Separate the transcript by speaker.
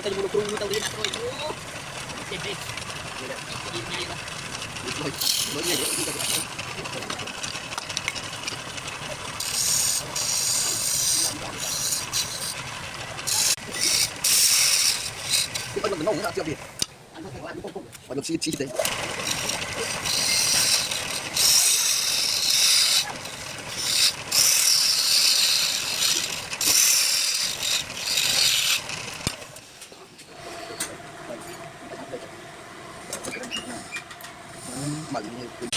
Speaker 1: naman tayo mulog-mulog tayo din ako. Siyempre. Hindi niya yun. Pag nagdanaw, nga siya. Pag nagsisit-sisit eh. Mali niya.